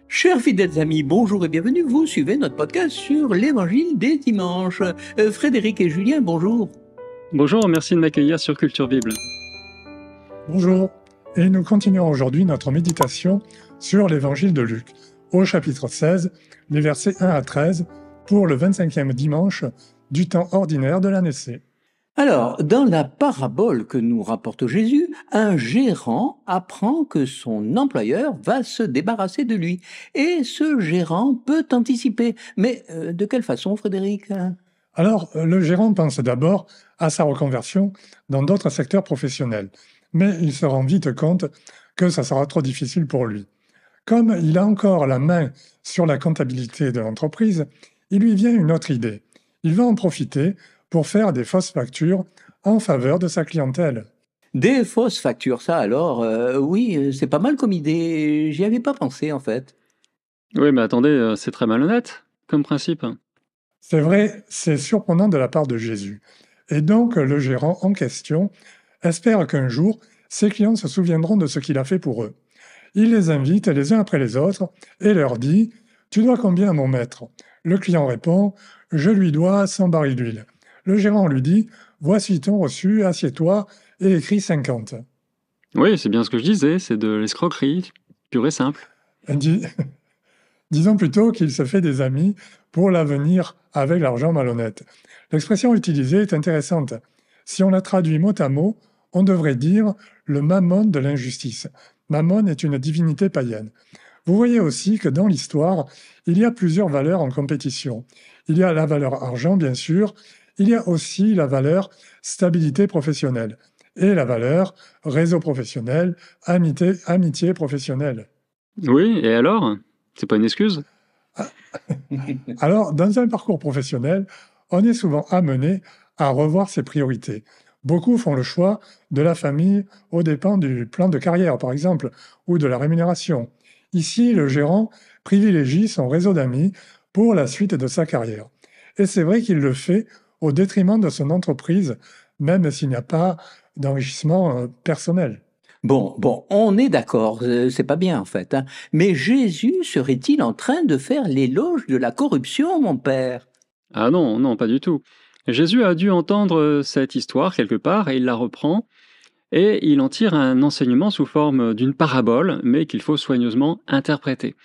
Chers fidèles amis, bonjour et bienvenue. Vous suivez notre podcast sur l'évangile des dimanches. Frédéric et Julien, bonjour. Bonjour, merci de m'accueillir sur Culture Bible. Bonjour, et nous continuons aujourd'hui notre méditation sur l'évangile de Luc, au chapitre 16, les versets 1 à 13, pour le 25e dimanche du temps ordinaire de l'année C. Alors, dans la parabole que nous rapporte Jésus, un gérant apprend que son employeur va se débarrasser de lui. Et ce gérant peut anticiper. Mais de quelle façon, Frédéric? Alors, le gérant pense d'abord à sa reconversion dans d'autres secteurs professionnels, mais il se rend vite compte que ça sera trop difficile pour lui. Comme il a encore la main sur la comptabilité de l'entreprise, il lui vient une autre idée. Il va en profiter pour faire des fausses factures en faveur de sa clientèle. Des fausses factures, ça alors, oui, c'est pas mal comme idée. J'y avais pas pensé en fait. Oui, mais attendez, c'est très malhonnête comme principe. C'est vrai, c'est surprenant de la part de Jésus. Et donc, le gérant en question espère qu'un jour, ses clients se souviendront de ce qu'il a fait pour eux. Il les invite les uns après les autres et leur dit « Tu dois combien à mon maître ?» Le client répond « Je lui dois 100 barils d'huile. » Le gérant lui dit « Voici ton reçu, assieds-toi et écris 50. » Oui, c'est bien ce que je disais, c'est de l'escroquerie, pure et simple. Disons plutôt qu'il se fait des amis pour l'avenir avec l'argent malhonnête. L'expression utilisée est intéressante. Si on la traduit mot à mot, on devrait dire le mammon de l'injustice. Mammon est une divinité païenne. Vous voyez aussi que dans l'histoire, il y a plusieurs valeurs en compétition. Il y a la valeur argent, bien sûr, il y a aussi la valeur stabilité professionnelle et la valeur réseau professionnel, amitié professionnelle. Oui, et alors? C'est pas une excuse? Alors, dans un parcours professionnel, on est souvent amené à revoir ses priorités. Beaucoup font le choix de la famille aux dépens du plan de carrière, par exemple, ou de la rémunération. Ici, le gérant privilégie son réseau d'amis pour la suite de sa carrière. Et c'est vrai qu'il le fait au détriment de son entreprise, même s'il n'y a pas d'enrichissement personnel. Bon, on est d'accord, c'est pas bien en fait, hein. Mais Jésus serait-il en train de faire l'éloge de la corruption, mon père? Ah non, non, pas du tout. Jésus a dû entendre cette histoire quelque part et il la reprend et il en tire un enseignement sous forme d'une parabole, mais qu'il faut soigneusement interpréter.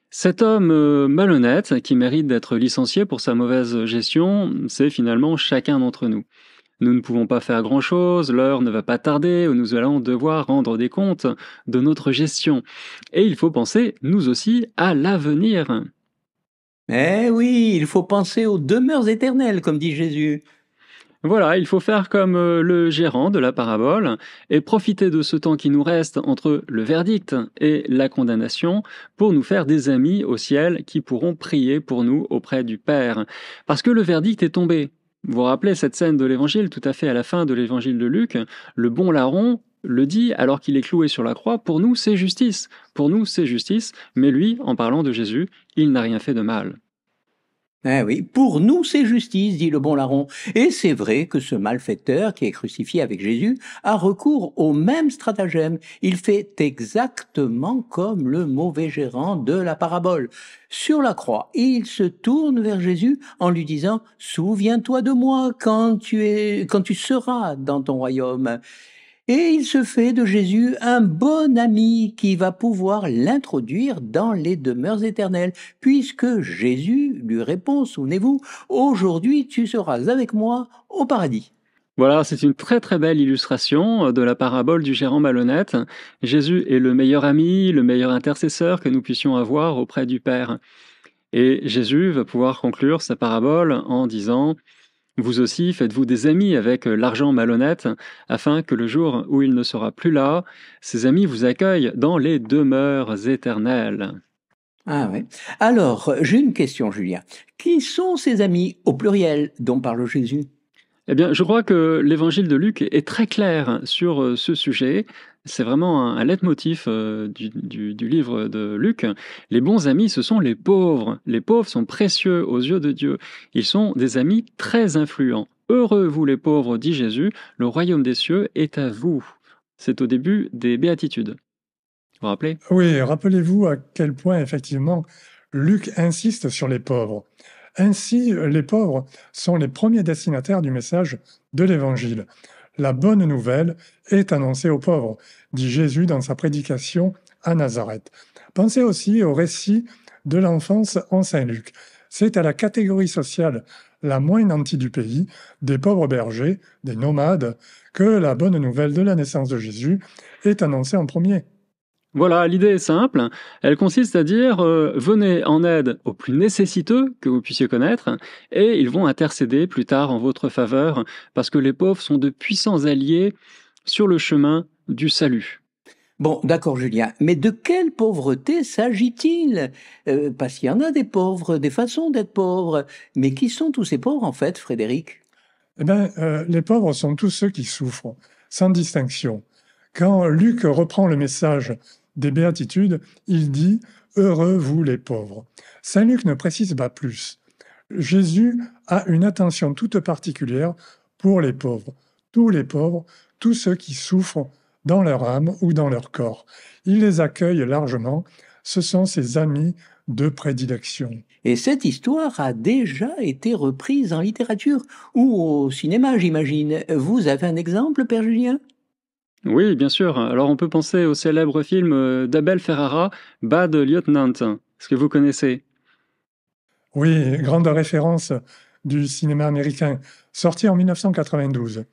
Cet homme malhonnête, qui mérite d'être licencié pour sa mauvaise gestion, c'est finalement chacun d'entre nous. Nous ne pouvons pas faire grand-chose, l'heure ne va pas tarder où nous allons devoir rendre des comptes de notre gestion. Et il faut penser, nous aussi, à l'avenir. Eh oui, il faut penser aux demeures éternelles, comme dit Jésus. Voilà, il faut faire comme le gérant de la parabole et profiter de ce temps qui nous reste entre le verdict et la condamnation pour nous faire des amis au ciel qui pourront prier pour nous auprès du Père. Parce que le verdict est tombé. Vous vous rappelez cette scène de l'évangile tout à fait à la fin de l'évangile de Luc? Le bon larron le dit alors qu'il est cloué sur la croix, pour nous c'est justice, pour nous c'est justice, mais lui, en parlant de Jésus, il n'a rien fait de mal. Eh oui, pour nous c'est justice, dit le bon larron. Et c'est vrai que ce malfaiteur qui est crucifié avec Jésus a recours au même stratagème. Il fait exactement comme le mauvais gérant de la parabole. Sur la croix, il se tourne vers Jésus en lui disant « Souviens-toi de moi quand tu seras dans ton royaume ». Et il se fait de Jésus un bon ami qui va pouvoir l'introduire dans les demeures éternelles, puisque Jésus lui répond, souvenez-vous, aujourd'hui tu seras avec moi au paradis. Voilà, c'est une très très belle illustration de la parabole du gérant malhonnête. Jésus est le meilleur ami, le meilleur intercesseur que nous puissions avoir auprès du Père. Et Jésus va pouvoir conclure sa parabole en disant « Vous aussi, faites-vous des amis avec l'argent malhonnête, afin que le jour où il ne sera plus là, ces amis vous accueillent dans les demeures éternelles. » Ah ouais. Alors, j'ai une question, Julien. Qui sont ces amis au pluriel dont parle Jésus? Eh bien, je crois que l'évangile de Luc est très clair sur ce sujet. C'est vraiment un leitmotiv du livre de Luc. Les bons amis, ce sont les pauvres. Les pauvres sont précieux aux yeux de Dieu. Ils sont des amis très influents. Heureux vous les pauvres, dit Jésus, le royaume des cieux est à vous. C'est au début des béatitudes. Vous vous rappelez? Oui, rappelez-vous à quel point, effectivement, Luc insiste sur les pauvres. Ainsi, les pauvres sont les premiers destinataires du message de l'Évangile. La bonne nouvelle est annoncée aux pauvres, dit Jésus dans sa prédication à Nazareth. Pensez aussi au récit de l'enfance en Saint Luc. C'est à la catégorie sociale la moins nantie du pays, des pauvres bergers, des nomades, que la bonne nouvelle de la naissance de Jésus est annoncée en premier. Voilà, l'idée est simple. Elle consiste à dire venez en aide aux plus nécessiteux que vous puissiez connaître, et ils vont intercéder plus tard en votre faveur, parce que les pauvres sont de puissants alliés sur le chemin du salut. Bon, d'accord, Julien, mais de quelle pauvreté s'agit-il? Parce qu'il y en a des pauvres, des façons d'être pauvres. Mais qui sont tous ces pauvres, en fait, Frédéric? Eh bien, les pauvres sont tous ceux qui souffrent, sans distinction. Quand Luc reprend le message des béatitudes, il dit « Heureux vous les pauvres ». Saint Luc ne précise pas plus. Jésus a une attention toute particulière pour les pauvres, tous ceux qui souffrent dans leur âme ou dans leur corps. Il les accueille largement, ce sont ses amis de prédilection. Et cette histoire a déjà été reprise en littérature ou au cinéma, j'imagine. Vous avez un exemple, Père Julien? Oui, bien sûr. Alors on peut penser au célèbre film d'Abel Ferrara, Bad Lieutenant. Est-ce que vous connaissez? Oui, grande référence du cinéma américain, sorti en 1992.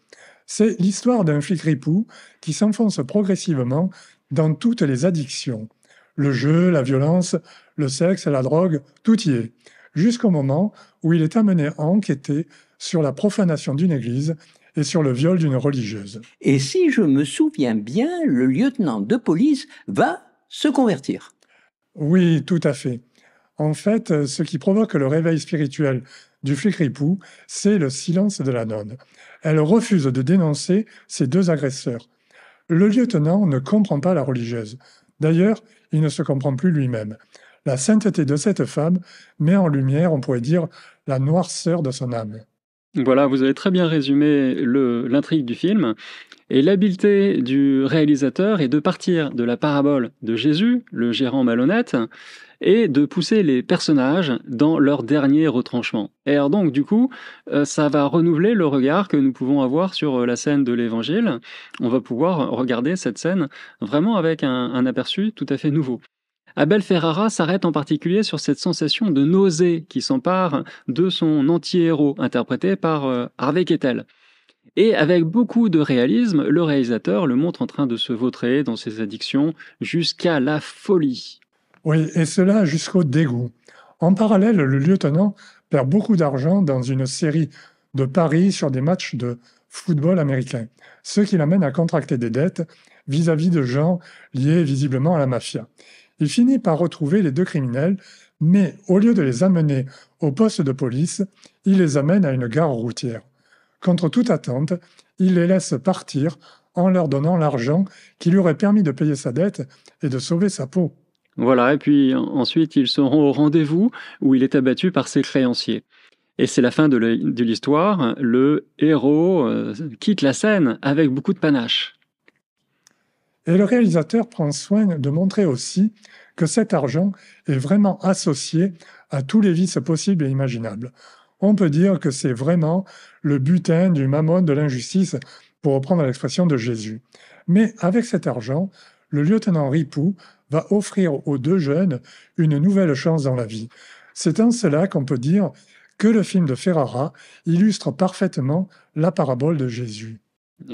C'est l'histoire d'un flic ripou qui s'enfonce progressivement dans toutes les addictions. Le jeu, la violence, le sexe, la drogue, tout y est. Jusqu'au moment où il est amené à enquêter sur la profanation d'une église et sur le viol d'une religieuse. Et si je me souviens bien, le lieutenant de police va se convertir. Oui, tout à fait. En fait, ce qui provoque le réveil spirituel du flic ripou, c'est le silence de la nonne. Elle refuse de dénoncer ses deux agresseurs. Le lieutenant ne comprend pas la religieuse. D'ailleurs, il ne se comprend plus lui-même. La sainteté de cette femme met en lumière, on pourrait dire, la noirceur de son âme. Voilà, vous avez très bien résumé l'intrigue du film. Et l'habileté du réalisateur est de partir de la parabole de Jésus, le gérant malhonnête, et de pousser les personnages dans leur dernier retranchement. Et alors donc, du coup, ça va renouveler le regard que nous pouvons avoir sur la scène de l'Évangile. On va pouvoir regarder cette scène vraiment avec un aperçu tout à fait nouveau. Abel Ferrara s'arrête en particulier sur cette sensation de nausée qui s'empare de son anti-héros, interprété par Harvey Keitel. Et avec beaucoup de réalisme, le réalisateur le montre en train de se vautrer dans ses addictions jusqu'à la folie. Oui, et cela jusqu'au dégoût. En parallèle, le lieutenant perd beaucoup d'argent dans une série de paris sur des matchs de football américain, ce qui l'amène à contracter des dettes vis-à-vis de gens liés visiblement à la mafia. Il finit par retrouver les deux criminels, mais au lieu de les amener au poste de police, il les amène à une gare routière. Contre toute attente, il les laisse partir en leur donnant l'argent qui lui aurait permis de payer sa dette et de sauver sa peau. Voilà, et puis ensuite ils seront au rendez-vous où il est abattu par ses créanciers. Et c'est la fin de l'histoire, le héros quitte la scène avec beaucoup de panache. Et le réalisateur prend soin de montrer aussi que cet argent est vraiment associé à tous les vices possibles et imaginables. On peut dire que c'est vraiment le butin du mammon de l'injustice, pour reprendre l'expression de Jésus. Mais avec cet argent, le lieutenant Ripou va offrir aux deux jeunes une nouvelle chance dans la vie. C'est en cela qu'on peut dire que le film de Ferrara illustre parfaitement la parabole de Jésus.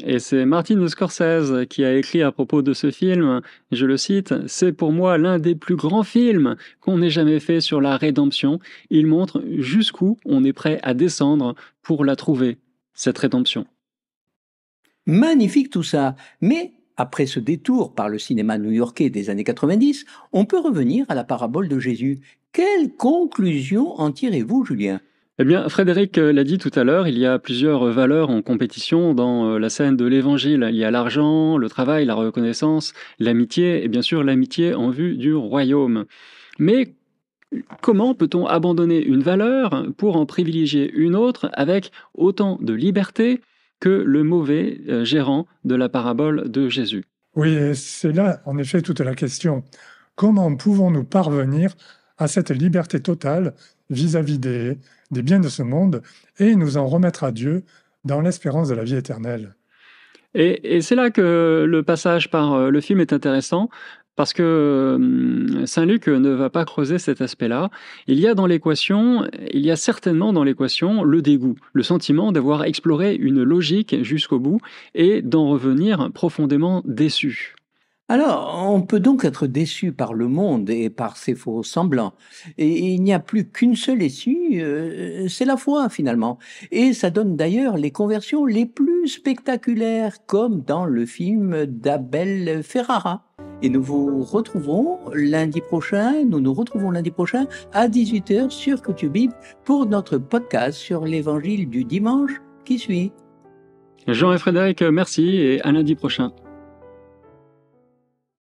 Et c'est Martin Scorsese qui a écrit à propos de ce film, je le cite, « C'est pour moi l'un des plus grands films qu'on ait jamais fait sur la rédemption. Il montre jusqu'où on est prêt à descendre pour la trouver, cette rédemption. » Magnifique tout ça. Mais après ce détour par le cinéma new-yorkais des années 90, on peut revenir à la parabole de Jésus. Quelle conclusion en tirez-vous, Julien? Eh bien, Frédéric l'a dit tout à l'heure, il y a plusieurs valeurs en compétition dans la scène de l'Évangile. Il y a l'argent, le travail, la reconnaissance, l'amitié et bien sûr l'amitié en vue du royaume. Mais comment peut-on abandonner une valeur pour en privilégier une autre avec autant de liberté que le mauvais gérant de la parabole de Jésus? Oui, et c'est là, en effet, toute la question. Comment pouvons-nous parvenir à cette liberté totale vis-à-vis des biens de ce monde et nous en remettre à Dieu dans l'espérance de la vie éternelle? Et c'est là que le passage par le film est intéressant, parce que Saint Luc ne va pas creuser cet aspect-là. Il y a certainement dans l'équation le dégoût, le sentiment d'avoir exploré une logique jusqu'au bout et d'en revenir profondément déçu. Alors, on peut donc être déçu par le monde et par ses faux semblants. Et il n'y a plus qu'une seule issue, c'est la foi finalement. Et ça donne d'ailleurs les conversions les plus spectaculaires, comme dans le film d'Abel Ferrara. Et nous nous retrouvons lundi prochain à 18 h sur Culture Bible pour notre podcast sur l'évangile du dimanche qui suit. Jean et Frédéric, merci et à lundi prochain.